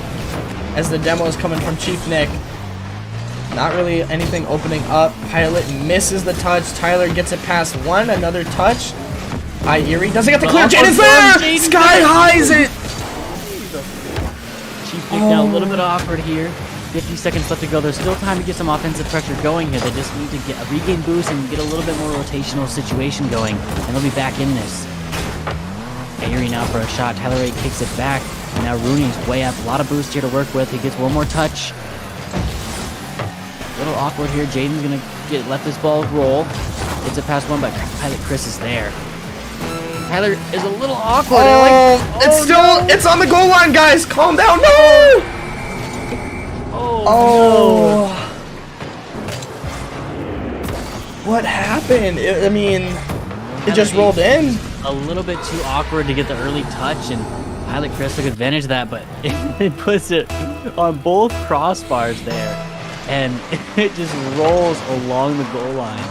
as the demo is coming from Chief Nick. Not really anything opening up. Pilot misses the touch. Tyler gets it past 1, another touch. Irie doesn't get the clear. Jaden's there! Sky highs it! Chief Nick now a little bit awkward here. 50 seconds left to go. There's still time to get some offensive pressure going here. They just need to get a regain boost and get a little bit more rotational situation going, and they'll be back in this. Avery now for a shot. Tyler Ray kicks it back. And now Rooney's way up. A lot of boost here to work with. He gets one more touch. A little awkward here. Jaden's going to let this ball roll. It's a pass one, but Pilot Chris is there. Tyler is a little awkward. It's on the goal line, guys. Calm down. No! Oh. What happened? It just rolled in. A little bit too awkward to get the early touch, and Pilot Chris took advantage of that, but it puts it on both crossbars there, and it just rolls along the goal line.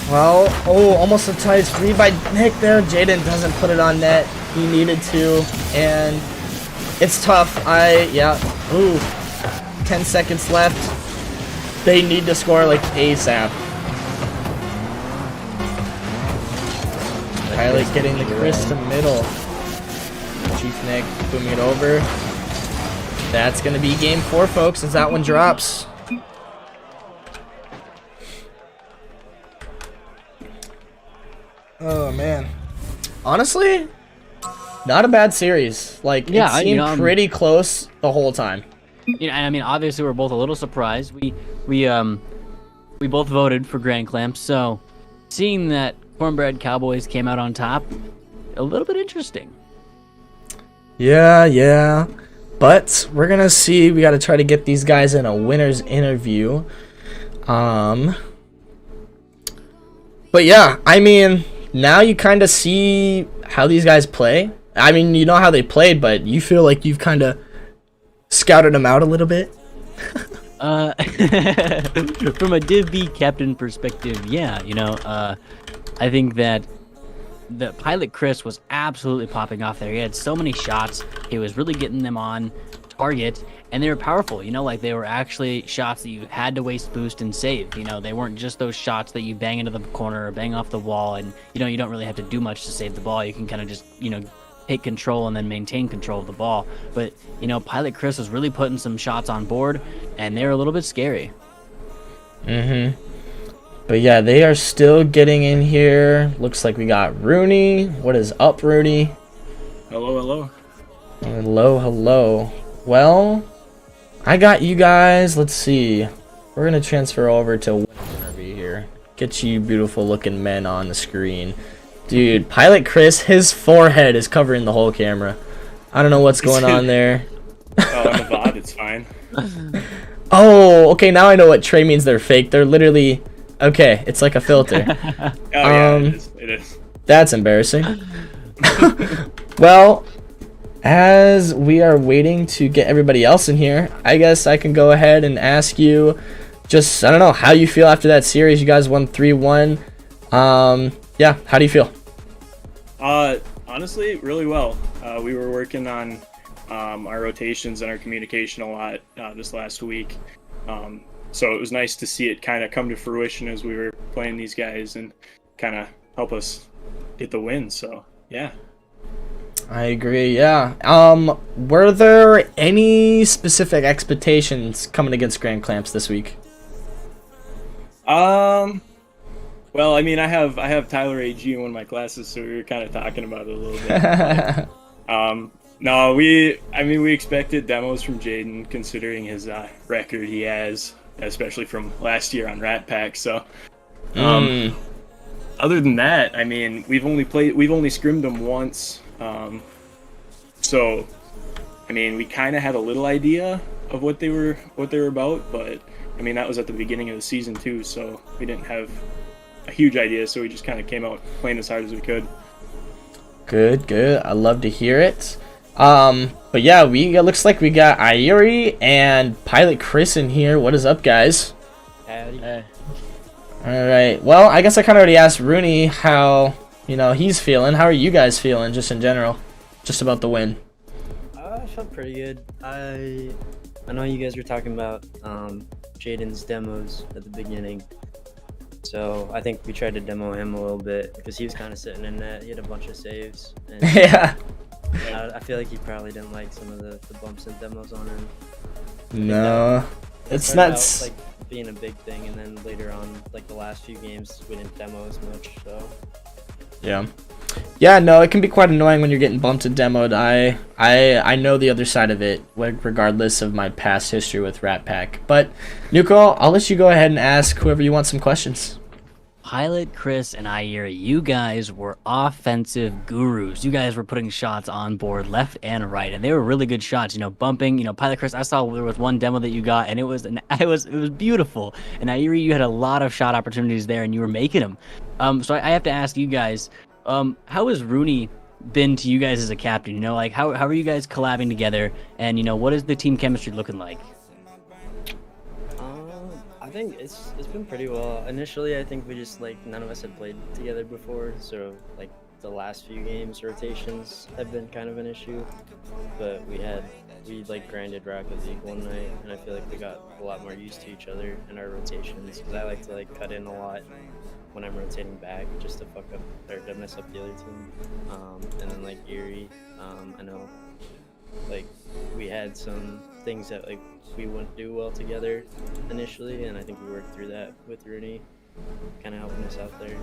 Well, almost a tight read by Nick there. Jaden doesn't put it on net. He needed to, and it's tough. 10 seconds left. They need to score like ASAP. Pilot getting the Chris to middle. Chief Nick booming it over. That's going to be game 4, folks, as that one drops. Oh, man. Honestly, not a bad series. Like, it seemed pretty close the whole time. I mean, obviously, we're both a little surprised. We both voted for Grand Clamps, so seeing that Cornbred Cowboiz came out on top, a little bit interesting. Yeah. But we're going to see. We got to try to get these guys in a winner's interview. But yeah, I mean, now you kind of see how these guys play. I mean, you know how they played, but you feel like you've kind of scouted them out a little bit. From a Div B captain perspective, yeah, I think that the Pilot Chris was absolutely popping off there. He had so many shots. He was really getting them on target, and they were powerful. Like they were actually shots that you had to waste boost and save. They weren't just those shots that you bang into the corner or bang off the wall, and you don't really have to do much to save the ball. You can kind of just take control and then maintain control of the ball. But Pilot Chris was really putting some shots on board, and they were a little bit scary. But yeah, they are still getting in here. Looks like we got Rooney. What is up, Rooney? Hello. Hello. Well, I got you guys. Let's see. We're going to transfer over to winner's interview here. Get you beautiful looking men on the screen. Dude, Pilot Chris, his forehead is covering the whole camera. I don't know what's going on there. Oh, I'm a bot. It's fine. Oh, okay. Now I know what Trey means. They're fake. They're literally... Okay, it's like a filter. Yeah, it is. That's embarrassing. Well, as we are waiting to get everybody else in here, I guess I can go ahead and ask you just, I don't know, how you feel after that series. You guys won 3-1. Yeah, how do you feel? Honestly, really well. We were working on our rotations and our communication a lot this last week. So it was nice to see it kind of come to fruition as we were playing these guys and kind of help us get the win. So, yeah. I agree, yeah. Were there any specific expectations coming against Grand Clamps this week? Well, I mean, I have Tyler AG in one of my classes, so we were kind of talking about it a little bit. No, we expected demos from Jaden, considering his record he has, especially from last year on Rat Pack. So, other than that, I mean, we've only scrimmed them once. So, I mean, we kind of had a little idea of what they were about, but I mean, that was at the beginning of the season too, so we didn't have a huge idea. So we just kind of came out playing as hard as we could. Good. I love to hear it. But yeah, it looks like we got Ayuri and Pilot Chris in here. What is up, guys? Hey. All right. Well, I guess I kind of already asked Rooney how he's feeling. How are you guys feeling, just in general, just about the win? I felt pretty good. I know you guys were talking about Jaden's demos at the beginning, so I think we tried to demo him a little bit because he was kind of sitting in net. He had a bunch of saves. And yeah. I feel like he probably didn't like some of the bumps and demos on him. No, it's not like being a big thing, and then later on, like the last few games, we didn't demo as much. So yeah, no, it can be quite annoying when you're getting bumped and demoed. I know the other side of it, regardless of my past history with Rat Pack. But Nuko, I'll let you go ahead and ask whoever you want some questions. Pilot, Chris, and Ieri, you guys were offensive gurus. You guys were putting shots on board left and right, and they were really good shots. Bumping. Pilot Chris, I saw there was one demo that you got, and it was beautiful. And Ieri, you had a lot of shot opportunities there, and you were making them. So I have to ask you guys, how has Rooney been to you guys as a captain? How are you guys collabing together, and what is the team chemistry looking like? I think it's been pretty well. Initially, I think we just none of us had played together before, so the last few games rotations have been kind of an issue. But we grinded Rocket League one night, and I feel like we got a lot more used to each other in our rotations. Because I like to cut in a lot when I'm rotating back, just to fuck up or to mess up the other team. And then Erie, I know we had some things that we wouldn't do well together initially, and I think we worked through that with Rooney, kind of helping us out there.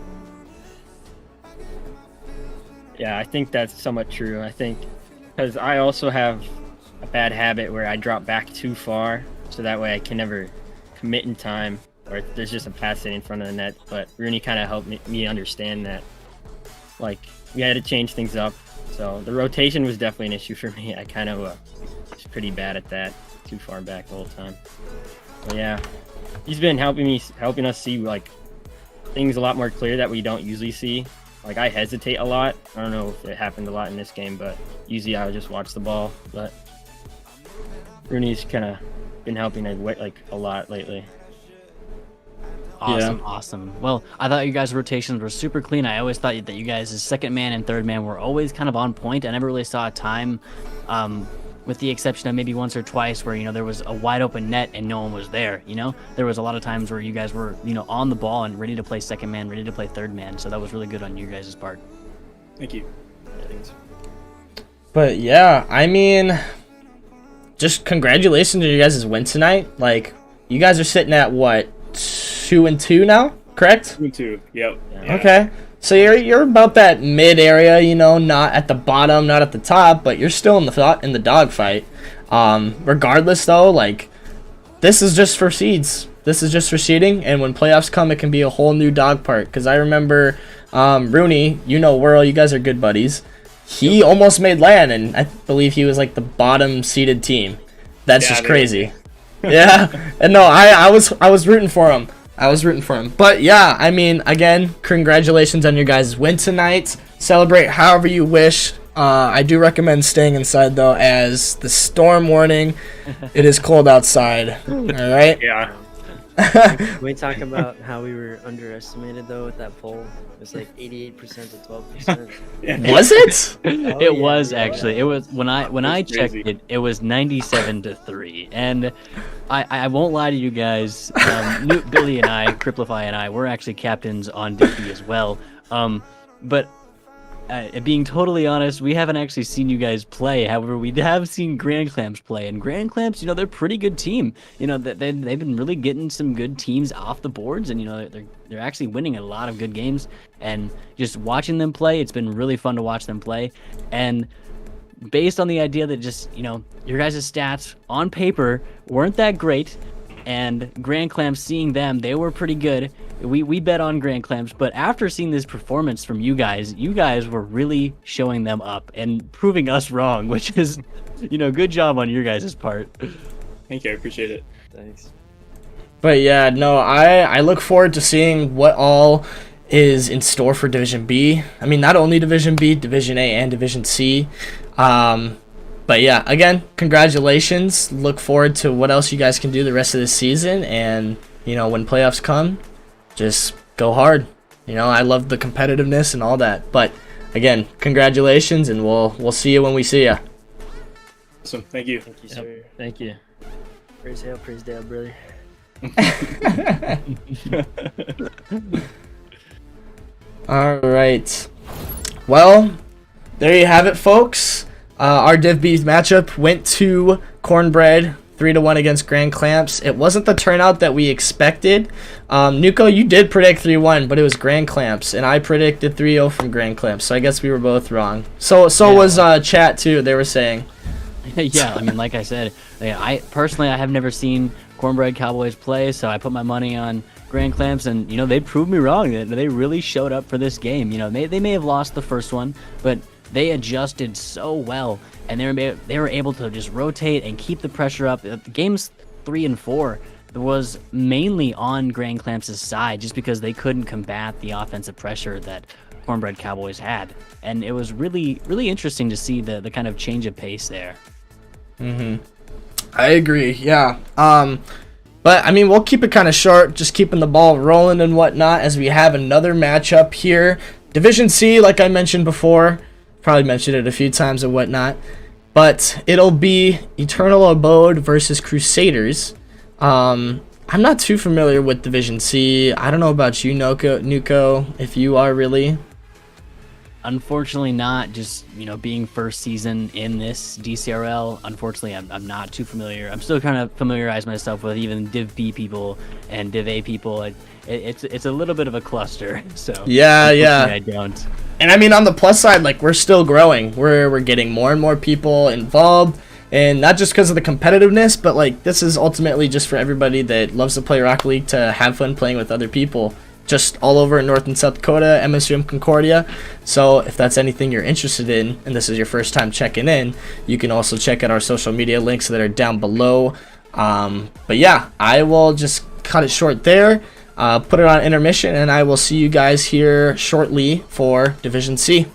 Yeah, I think that's somewhat true. I think because I also have a bad habit where I drop back too far, so that way I can never commit in time, or there's just a pass in front of the net. But Rooney kind of helped me understand that, we had to change things up. So the rotation was definitely an issue for me. I kind of was pretty bad at that, too far back the whole time. But yeah, he's been helping us see things a lot more clear that we don't usually see. I hesitate a lot. I don't know if it happened a lot in this game, but usually I would just watch the ball. But Rooney's kind of been helping a lot lately. Awesome, Yeah. awesome. Well, I thought you guys' rotations were super clean. I always thought that you guys' second man and third man were always kind of on point. I never really saw a time, with the exception of maybe once or twice where, there was a wide open net and no one was there, There was a lot of times where you guys were, on the ball and ready to play second man, ready to play third man. So that was really good on you guys' part. Thank you. Thanks. But yeah, I mean, just congratulations on you guys' win tonight. You guys are sitting at what, 2-2 now, correct? 2-2. Yep. Yeah. Okay. So you're about that mid area, not at the bottom, not at the top, but you're still in the dogfight. Regardless though, this is just for seeds. This is just for seeding, and when playoffs come, it can be a whole new dog part. Because I remember Rooney, Whirl, you guys are good buddies. He almost made LAN, and I believe he was the bottom seeded team. That's just crazy. Yeah, and no, I was rooting for him. But yeah, I mean, again, congratulations on your guys' win tonight. Celebrate however you wish. I do recommend staying inside though, as the storm warning. It is cold outside. All right. Yeah. Can we talk about how we were underestimated though with that poll? It was 88% to 12%. Was it? It was actually. It was when I That's checked crazy. it. It was 97-3, and I won't lie to you guys. Billy and I, Cripplify and I, we're actually captains on Dippy as well. But being totally honest, we haven't actually seen you guys play. However, we have seen Grand Clamps play, and Grand Clamps, they're a pretty good team. They've been really getting some good teams off the boards, and they're actually winning a lot of good games. And just watching them play, it's been really fun to watch them play. And based on the idea that just your guys' stats on paper weren't that great, and Grand Clamps, seeing them, they were pretty good. We bet on Grand Clamps, but after seeing this performance from you guys were really showing them up and proving us wrong, which is, good job on your guys' part. Thank you. I appreciate it. Thanks. But yeah, no, I look forward to seeing what all is in store for Division B. I mean, not only Division B, Division A, and Division C. But yeah, again, congratulations. Look forward to what else you guys can do the rest of the season. And, when playoffs come, just go hard. I love the competitiveness and all that. But again, congratulations, and we'll see you when we see you. Awesome. Thank you. Thank you, sir. Thank you. Praise hail, praise Dad, brother. All right. Well, there you have it, folks. Our Div B matchup went to Cornbred 3-1 against Grand Clamps. It wasn't the turnout that we expected. Nuko, you did predict 3-1, but it was Grand Clamps, and I predicted 3-0 from Grand Clamps. So I guess we were both wrong. So was chat too. They were saying. Yeah, I mean, like I said, I personally have never seen Cornbred Cowboiz play, so I put my money on Grand Clamps, and they proved me wrong. They really showed up for this game. They may have lost the first one, but they adjusted so well, and they were able to just rotate and keep the pressure up. Games 3 and 4 was mainly on Grand Clamps' side, just because they couldn't combat the offensive pressure that Cornbred Cowboiz had, and it was really, really interesting to see the kind of change of pace there. I agree. Yeah. But I mean, we'll keep it kind of short, just keeping the ball rolling and whatnot, as we have another matchup here. Division C, like I mentioned before, probably mentioned it a few times and whatnot, but it'll be Eternal Abode versus Crusaders. I'm not too familiar with Division C. I don't know about you, Nuko, if you are really. Unfortunately not, just being first season in this DCRL, unfortunately I'm not too familiar. I'm still trying to familiarize myself with even Div B people and Div A people. It's a little bit of a cluster, so yeah. I don't. And I mean, on the plus side, like, we're still growing. We're getting more and more people involved, and not just because of the competitiveness, but like, this is ultimately just for everybody that loves to play Rocket League to have fun playing with other people, just all over in North and South Dakota, MSUM Concordia. So if that's anything you're interested in, and this is your first time checking in, you can also check out our social media links that are down below. But yeah, I will just cut it short there, put it on intermission, and I will see you guys here shortly for Division C.